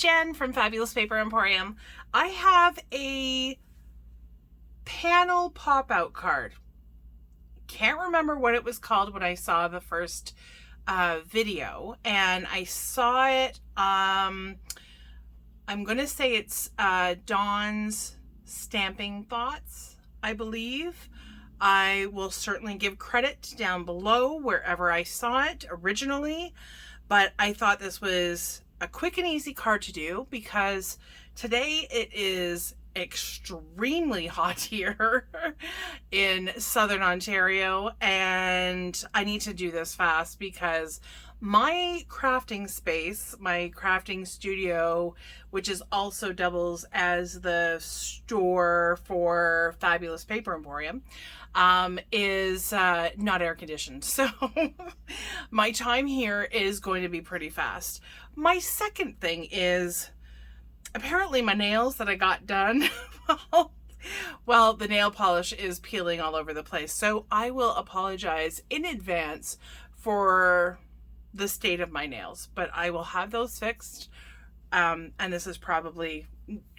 it's Jen from Fabbulous Paper Emporium. I have a panel pop-out card. Can't remember what it was called when I saw the first video, and I saw it, I'm gonna say it's Dawn's Stamping Thoughts, I believe. I will certainly give credit down below wherever I saw it originally, but I thought this was a quick and easy card to do because today it is extremely hot here in Southern Ontario, and I need to do this fast because my crafting space, my crafting studio, which is also doubles as the store for Fabbulous Paper Emporium, is not air conditioned. So my time here is going to be pretty fast. My second thing is apparently my nails that I got done, well, the nail polish is peeling all over the place. So I will apologize in advance for the state of my nails, but I will have those fixed. And this is probably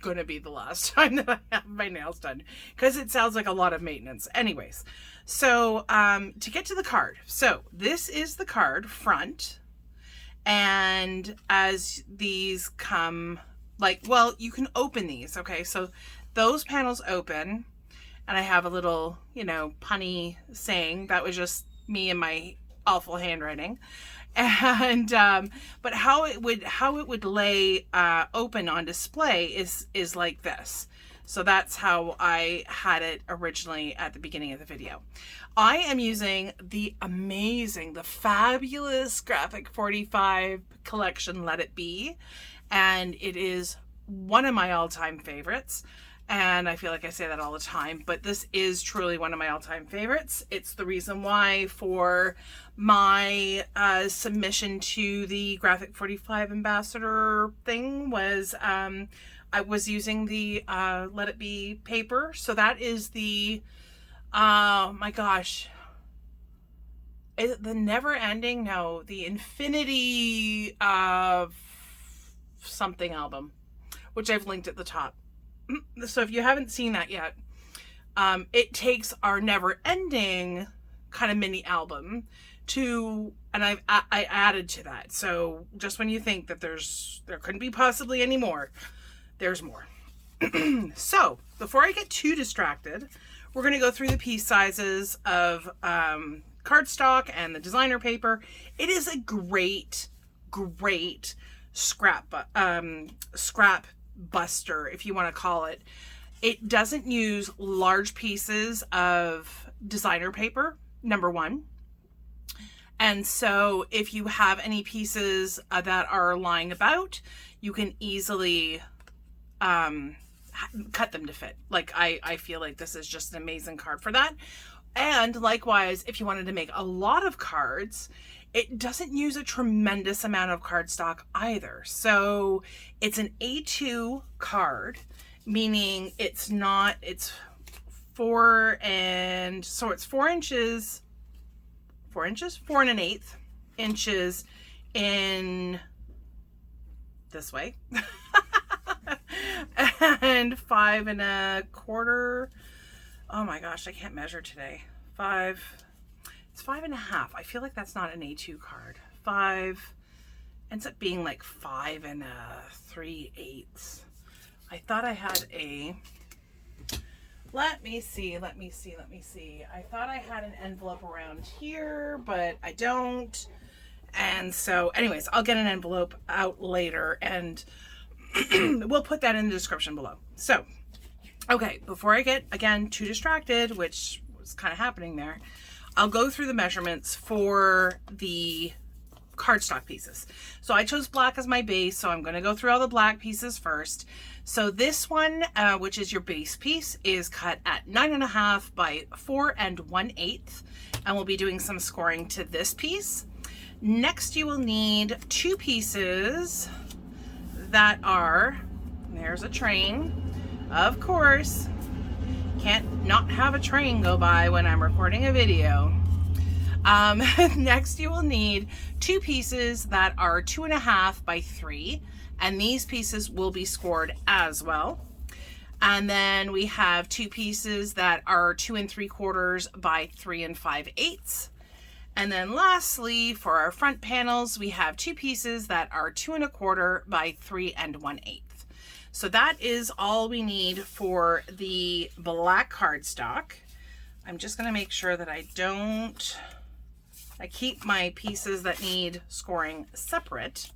going to be the last time that I have my nails done because it sounds like a lot of maintenance. Anyways, so to get to the card. So this is the card front. And as these come, like, well, you can open these. Okay, so those panels open, and I have a little, you know, punny saying. That was just me and my awful handwriting. And but how it would lay open on display is like this. So that's how I had it originally at the beginning of the video. I am using the amazing, the fabulous Graphic 45 collection Let It Be, and it is one of my all-time favorites. And I feel like I say that all the time, but this is truly one of my all-time favorites. It's the reason why for my submission to the Graphic 45 ambassador thing was I was using the Let It Be paper. So that is the, my gosh, is it the Never Ending? No, the Infinity of something album, which I've linked at the top. So if you haven't seen that yet, it takes our Never Ending kind of mini album to, and I added to that. So just when you think that there couldn't be possibly any more, there's more. So before I get too distracted, we're going to go through the piece sizes of cardstock and the designer paper. It is a great scrap buster, if you want to call it. It doesn't use large pieces of designer paper, number one. And so if you have any pieces that are lying about, you can easily cut them to fit. Like I feel like this is just an amazing card for that. And likewise, if you wanted to make a lot of cards, it doesn't use a tremendous amount of cardstock either. So it's an A2 card, meaning it's 4 inches, 4 1/8 inches in this way. And 5 1/4. Oh my gosh, I can't measure today. It's 5 1/2. I feel like that's not an A2 card. 5 ends up being like 5 3/8. I thought I had a, let me see. I thought I had an envelope around here, but I don't. And so anyways, I'll get an envelope out later and we'll put that in the description below. So, okay, before I get, again, too distracted, which was kind of happening there, I'll go through the measurements for the cardstock pieces. So I chose black as my base, so I'm going to go through all the black pieces first. So this one, which is your base piece, is cut at 9.5 by 4 1/8, and we'll be doing some scoring to this piece. Next, you will need 2 pieces that are, there's a train, of course. Can't not have a train go by when I'm recording a video. Next, you will need 2 pieces that are 2.5 by 3 and these pieces will be scored as well. And then we have 2 pieces that are 2 3/4 by 3 5/8. And then lastly, for our front panels, we have 2 pieces that are 2 1/4 by 3 1/8. So that is all we need for the black cardstock. I'm just going to make sure that I keep my pieces that need scoring separate.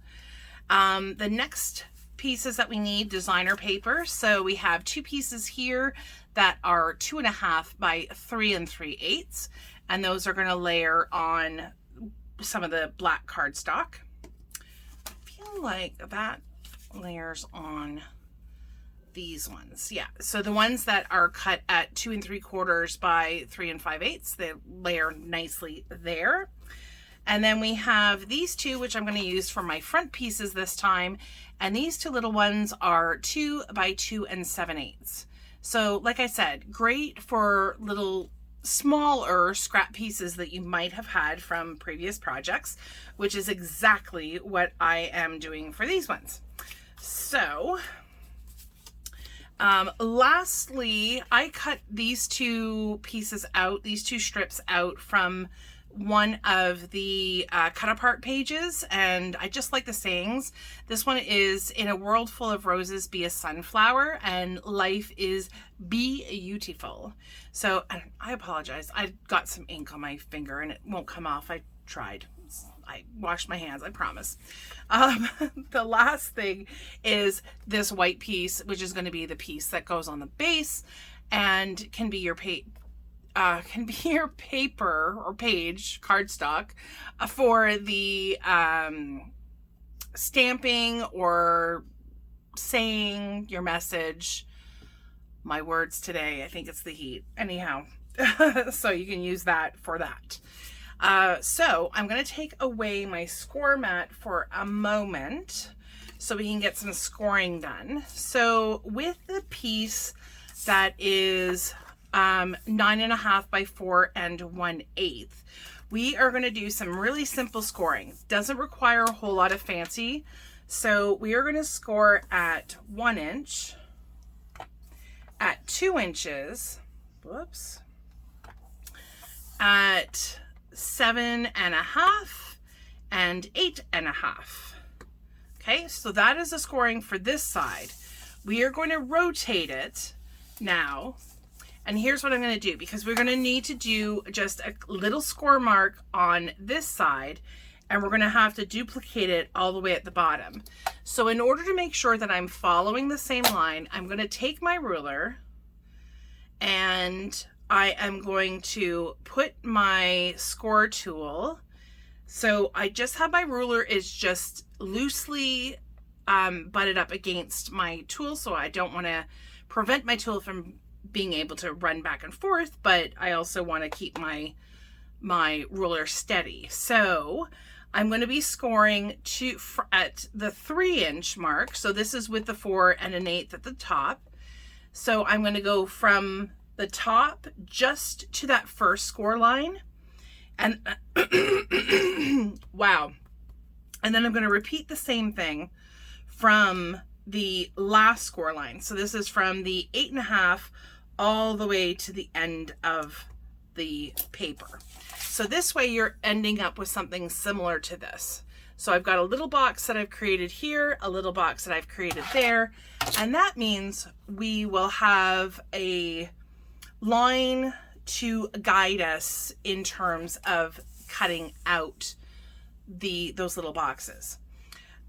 The next pieces that we need, designer paper. So we have 2 pieces here that are 2 1/2 by 3 3/8, and those are going to layer on some of the black cardstock. I feel like that layers on these ones. Yeah, so the ones that are cut at 2 3/4 by 3 5/8, they layer nicely there. And then we have these 2, which I'm going to use for my front pieces this time. And these 2 little ones are 2 by 2 7/8. So like I said, great for little smaller scrap pieces that you might have had from previous projects, which is exactly what I am doing for these ones. So lastly, I cut these 2 pieces out, these 2 strips out from one of the cut apart pages, and I just like the sayings. This one is, in a world full of roses, be a sunflower, and life is beautiful. So I apologize, I got some ink on my finger and it won't come off. I tried. I washed my hands, I promise. The last thing is this white piece, which is going to be the piece that goes on the base and can be your paper or page cardstock for the stamping or saying your message. My words today, I think it's the heat. Anyhow, so you can use that for that. So I'm going to take away my score mat for a moment so we can get some scoring done. So with the piece that is 9 1/2 by 4 1/8, we are going to do some really simple scoring. Doesn't require a whole lot of fancy. So we are going to score at 1 inch, at 2 inches, whoops, at 7 1/2 and 8 1/2. Okay, so that is the scoring for this side. We are going to rotate it now. And here's what I'm going to do, because we're going to need to do just a little score mark on this side, and we're going to have to duplicate it all the way at the bottom. So in order to make sure that I'm following the same line, I'm going to take my ruler and I am going to put my score tool. So I just have my ruler is just loosely butted up against my tool, so I don't want to prevent my tool from being able to run back and forth, but I also want to keep my ruler steady. So I'm going to be scoring at the 3 inch mark. So this is with the 4 1/8 at the top. So I'm going to go from the top just to that first score line, and wow. And then I'm going to repeat the same thing from the last score line. So this is from the 8 1/2 all the way to the end of the paper. So this way you're ending up with something similar to this. So I've got a little box that I've created here, a little box that I've created there, and that means we will have a line to guide us in terms of cutting out those little boxes.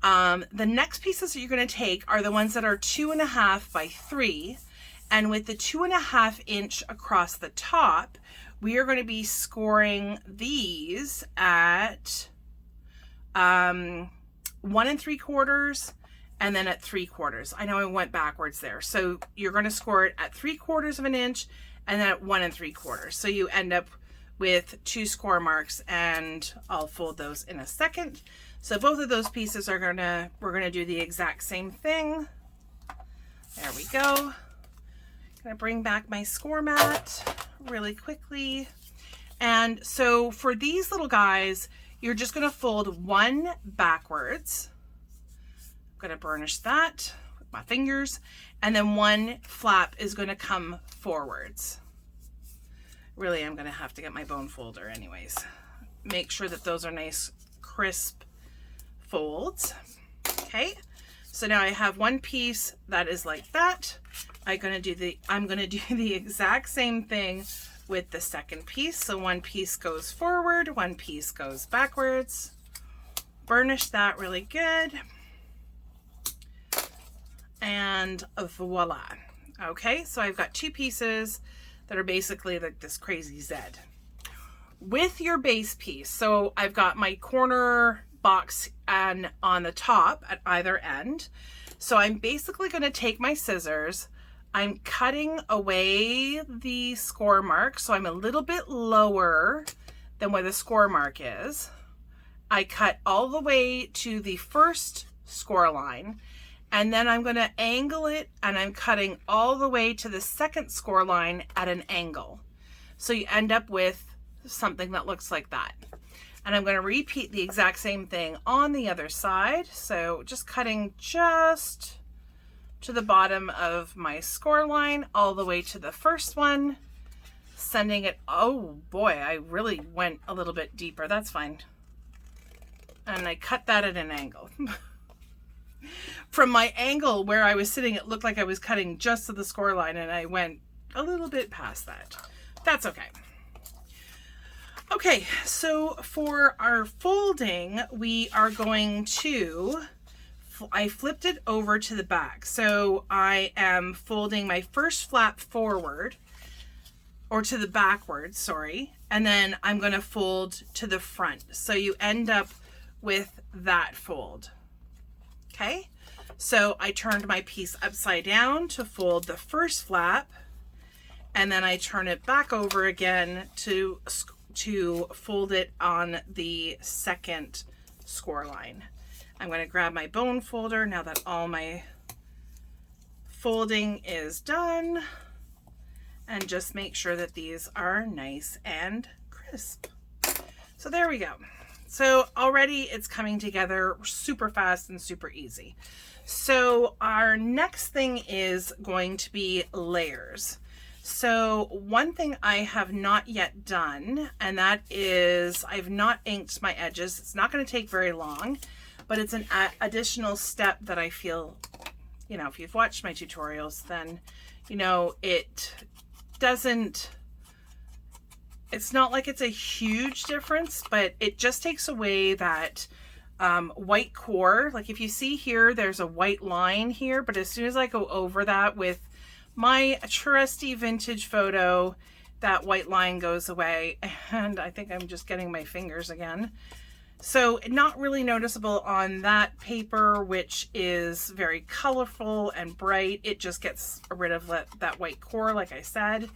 The next pieces that you're going to take are the ones that are 2 1/2 by 3, and with the 2 1/2 inch across the top, we are going to be scoring these at 1 3/4 and then at 3/4. I know I went backwards there. So you're going to score it at 3/4 of an inch and then at 1 3/4. So you end up with 2 score marks, and I'll fold those in a second. So both of those pieces are we're gonna do the exact same thing. There we go. Gonna bring back my score mat really quickly. And so for these little guys, you're just gonna fold one backwards, I'm going to burnish that with my fingers, and then one flap is going to come forwards. Really, I'm going to have to get my bone folder anyways. Make sure that those are nice, crisp folds. Okay, so now I have one piece that is like that. I'm going to do the exact same thing with the second piece. So one piece goes forward, one piece goes backwards. Burnish that really good. And voila. Okay, so I've got two pieces that are basically like this crazy Z. With your base piece, so I've got my corner box and on the top at either end. So I'm basically going to take my scissors. I'm cutting away the score mark, so I'm a little bit lower than where the score mark is. I cut all the way to the first score line, and then I'm going to angle it, and I'm cutting all the way to the second score line at an angle. So you end up with something that looks like that. And I'm going to repeat the exact same thing on the other side. So just cutting just to the bottom of my score line all the way to the first one, sending it, oh boy, I really went a little bit deeper. That's fine. And I cut that at an angle. From my angle where I was sitting, it looked like I was cutting just to the score line, and I went a little bit past that. That's okay. Okay, so for our folding, we are going to, I flipped it over to the back. So I am folding my first flap forward, or to the backwards, sorry, and then I'm going to fold to the front. So you end up with that fold. Okay, so I turned my piece upside down to fold the first flap, and then I turn it back over again to fold it on the second score line. I'm going to grab my bone folder now that all my folding is done, and just make sure that these are nice and crisp. So there we go. So already it's coming together super fast and super easy. So our next thing is going to be layers. So one thing I have not yet done, and that is I've not inked my edges. It's not going to take very long, but it's an additional step that I feel, you know, if you've watched my tutorials, then, you know, it doesn't, it's not like it's a huge difference, but it just takes away that white core. Like if you see here, there's a white line here, but as soon as I go over that with my trusty vintage photo, that white line goes away, and I think I'm just getting my fingers again. So not really noticeable on that paper, which is very colorful and bright. It just gets rid of that white core, like I said,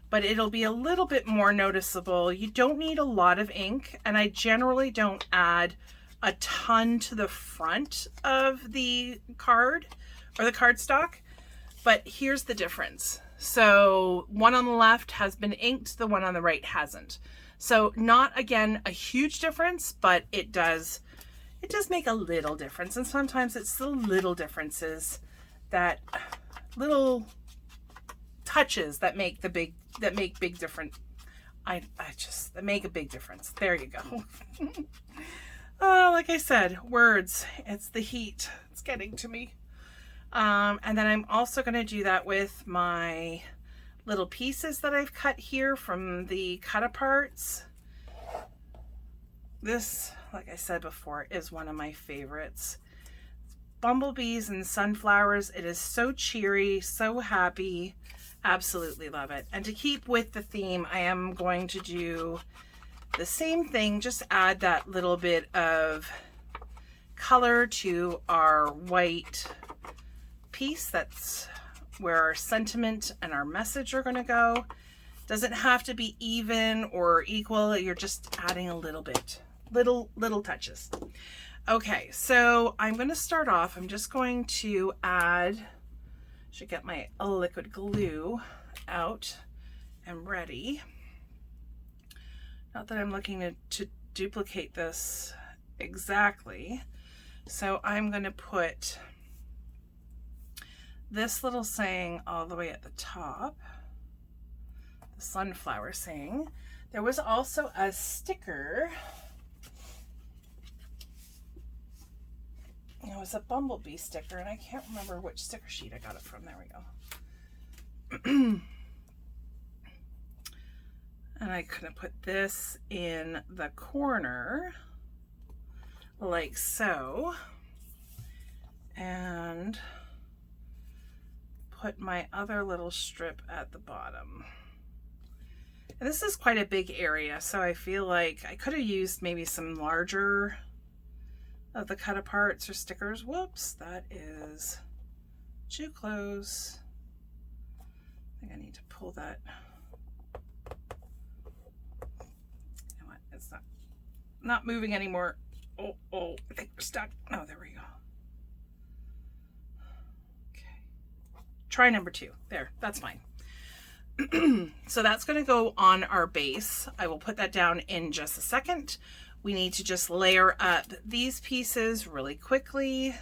but it'll be a little bit more noticeable. You don't need a lot of ink, and I generally don't add a ton to the front of the card or the cardstock. But here's the difference. So one on the left has been inked, the one on the right hasn't. So not, again, a huge difference, but it does make a little difference. And sometimes it's the little differences, that little touches that make big difference. That make a big difference. There you go. Like I said, words, it's the heat. It's getting to me. And then I'm also going to do that with my little pieces that I've cut here from the cut aparts. This, like I said before, is one of my favorites. Bumblebees and sunflowers. It is so cheery, so happy. Absolutely love it. And to keep with the theme, I am going to do the same thing, just add that little bit of color to our white piece. That's where our sentiment and our message are going to go. Doesn't have to be even or equal. You're just adding a little bit, little touches. Okay, so I'm going to start off. I'm just going to add, should get my liquid glue out and ready. Not that I'm looking to duplicate this exactly. So I'm going to put this little saying all the way at the top, the sunflower saying. There was also a sticker. It was a bumblebee sticker, and I can't remember which sticker sheet I got it from. There we go. And I could have put this in the corner like so, and put my other little strip at the bottom. And this is quite a big area, so I feel like I could have used maybe some larger of the cut aparts or stickers. Whoops, that is too close. I think I need to pull that. You know what? It's not moving anymore. Oh, I think we're stuck. Oh, there we go. Okay. Try number 2. There, that's fine. So that's going to go on our base. I will put that down in just a second. We need to just layer up these pieces really quickly.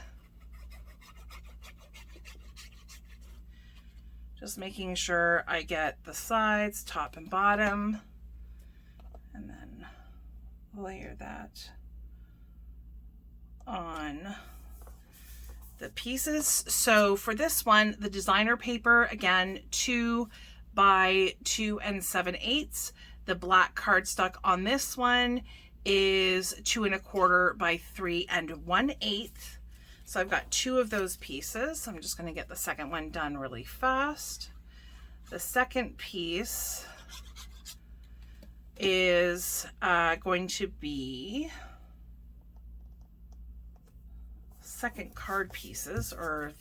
Just making sure I get the sides, top and bottom, and then layer that on the pieces. So for this one, the designer paper, again, 2 by 2 7/8. The black cardstock on this one is 2 1/4 by 3 1/8. So I've got 2 of those pieces. I'm just going to get the second one done really fast. The second piece is going to be second card pieces, or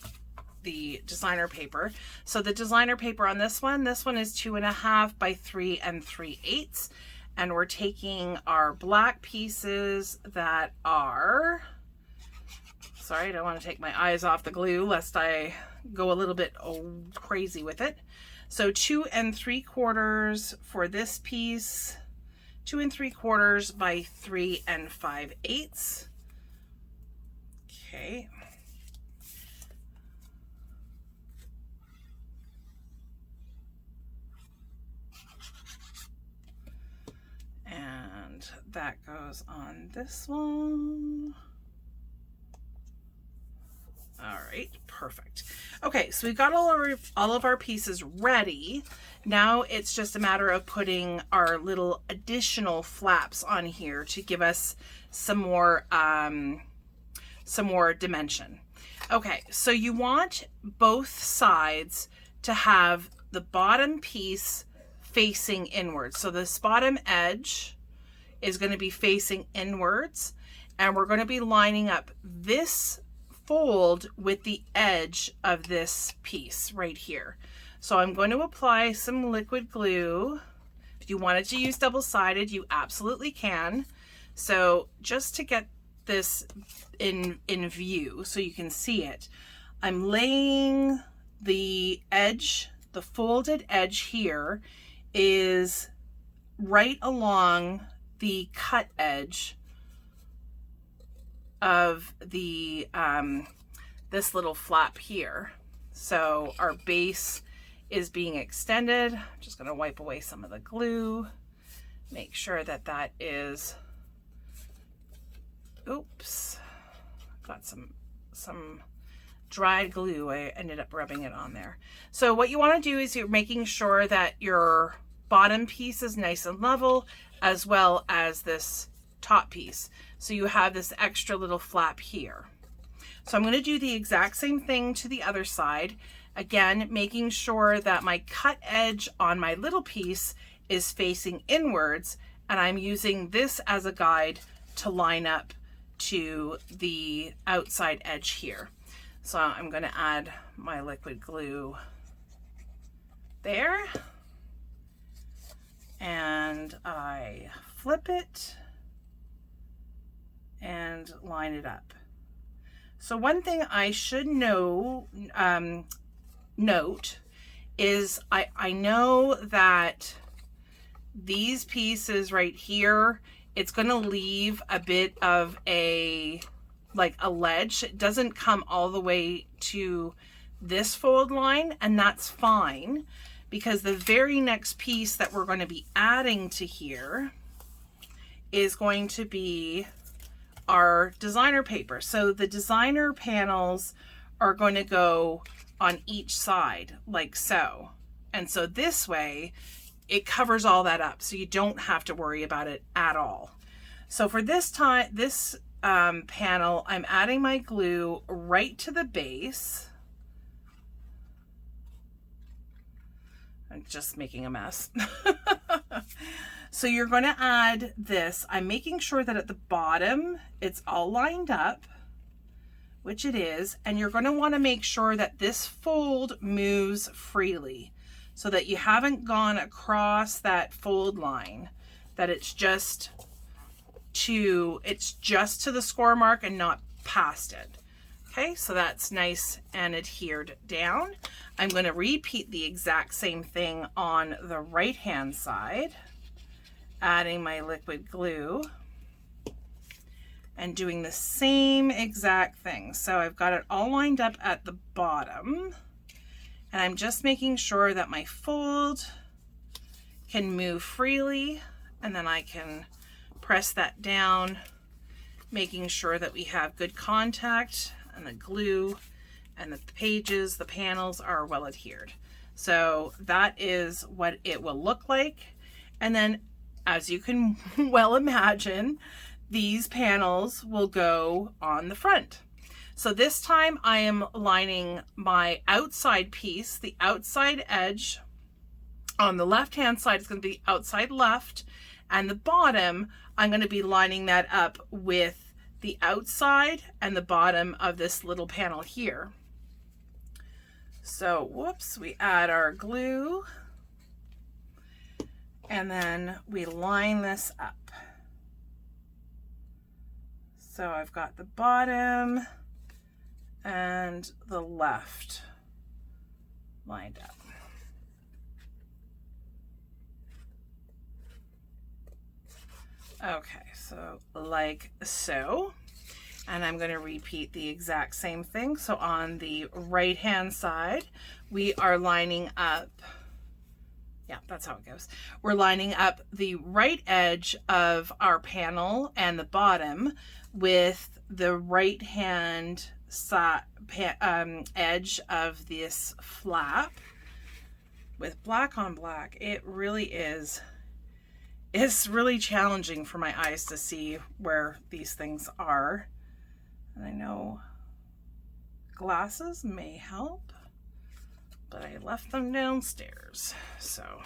the designer paper. So the designer paper on this one is 2 1/2 by 3 3/8. And we're taking our black pieces that are, sorry, I don't want to take my eyes off the glue lest I go a little bit crazy with it. So 2 3/4 for this piece, 2 3/4 by 3 5/8. Okay. And that goes on this one. All right, perfect. Okay, so we've got all of our pieces ready. Now it's just a matter of putting our little additional flaps on here to give us some more dimension. Okay, so you want both sides to have the bottom piece facing inwards. So this bottom edge is going to be facing inwards, and we're going to be lining up this fold with the edge of this piece right here. So I'm going to apply some liquid glue. If you wanted to use double-sided, you absolutely can. So just to get this in view so you can see it, I'm laying the edge, the folded edge here is right along the cut edge of the this little flap here. So our base is being extended. I'm just going to wipe away some of the glue, make sure that that is, oops, got some dried glue. I ended up rubbing it on there. So what you want to do is you're making sure that your bottom piece is nice and level, as well as this top piece. So you have this extra little flap here. So I'm going to do the exact same thing to the other side. Again, making sure that my cut edge on my little piece is facing inwards, and I'm using this as a guide to line up to the outside edge here. So I'm going to add my liquid glue there, and I flip it and line it up. So one thing I should note is I know that these pieces right here, it's going to leave a bit of a like a ledge. It doesn't come all the way to this fold line, and that's fine, because the very next piece that we're going to be adding to here is going to be our designer paper. So the designer panels are going to go on each side like so. And so this way it covers all that up, so you don't have to worry about it at all. So for this panel, I'm adding my glue right to the base. I'm just making a mess. So you're going to add this. I'm making sure that at the bottom it's all lined up, which it is, and you're going to want to make sure that this fold moves freely so that you haven't gone across that fold line, that it's just to the score mark and not past it. Okay, so that's nice and adhered down. I'm going to repeat the exact same thing on the right hand side, adding my liquid glue and doing the same exact thing. So I've got it all lined up at the bottom, and I'm just making sure that my fold can move freely, and then I can press that down, making sure that we have good contact and the glue and that the pages, the panels are well adhered. So that is what it will look like. And then, as you can well imagine, these panels will go on the front. So this time I am lining my outside piece, the outside edge. On the left hand side is going to be outside left, and the bottom I'm going to be lining that up with the outside and the bottom of this little panel here. So whoops, we add our glue and then we line this up. So I've got the bottom and the left lined up. Okay, so like so, and I'm going to repeat the exact same thing. So on the right hand side, we are lining up, yeah, that's how it goes. We're lining up the right edge of our panel and the bottom with the right hand side, edge of this flap with black on black. It really is. It's really challenging for my eyes to see where these things are. And I know glasses may help, but I left them downstairs. So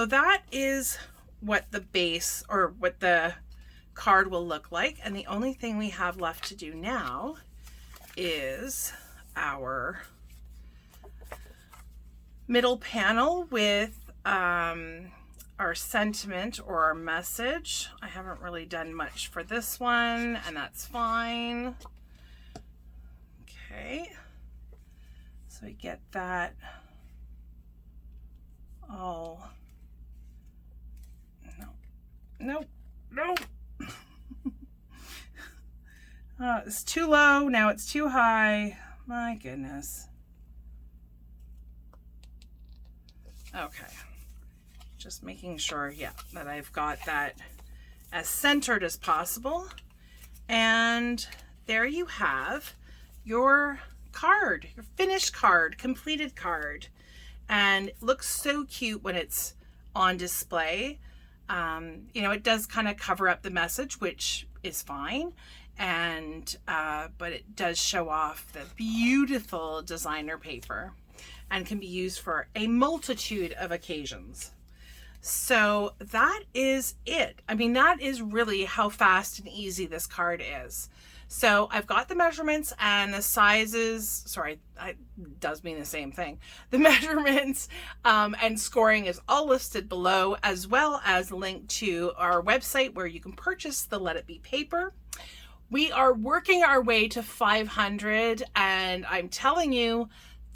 that is what the base, or what the card will look like. And the only thing we have left to do now is our middle panel with our sentiment or our message. I haven't really done much for this one, and that's fine. Okay, so we get that all, no. It's too low, now it's too high. My goodness. Okay. Just making sure, yeah, that I've got that as centered as possible. And there you have your card, your finished card, completed card. And it looks so cute when it's on display. You know, it does kind of cover up the message, which is fine. And, but it does show off the beautiful designer paper and can be used for a multitude of occasions. So that is it. I mean, that is really how fast and easy this card is. So I've got the measurements and the sizes. Sorry, it does mean the same thing. The measurements and scoring is all listed below, as well as a link to our website where you can purchase the Let It Be paper. We are working our way to 500, and I'm telling you,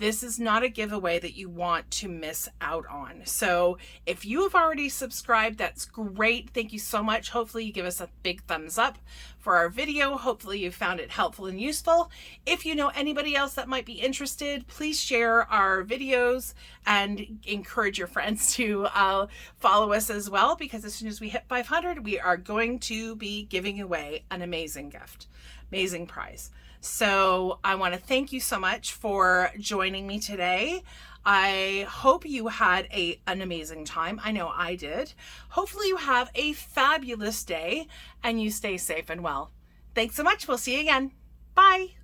this is not a giveaway that you want to miss out on. So if you have already subscribed, that's great. Thank you so much. Hopefully you give us a big thumbs up for our video. Hopefully you found it helpful and useful. If you know anybody else that might be interested, please share our videos and encourage your friends to follow us as well, because as soon as we hit 500, we are going to be giving away an amazing gift, amazing prize. So I want to thank you so much for joining me today. I hope you had an amazing time. I know I did. Hopefully you have a fabulous day and you stay safe and well. Thanks so much. We'll see you again. Bye.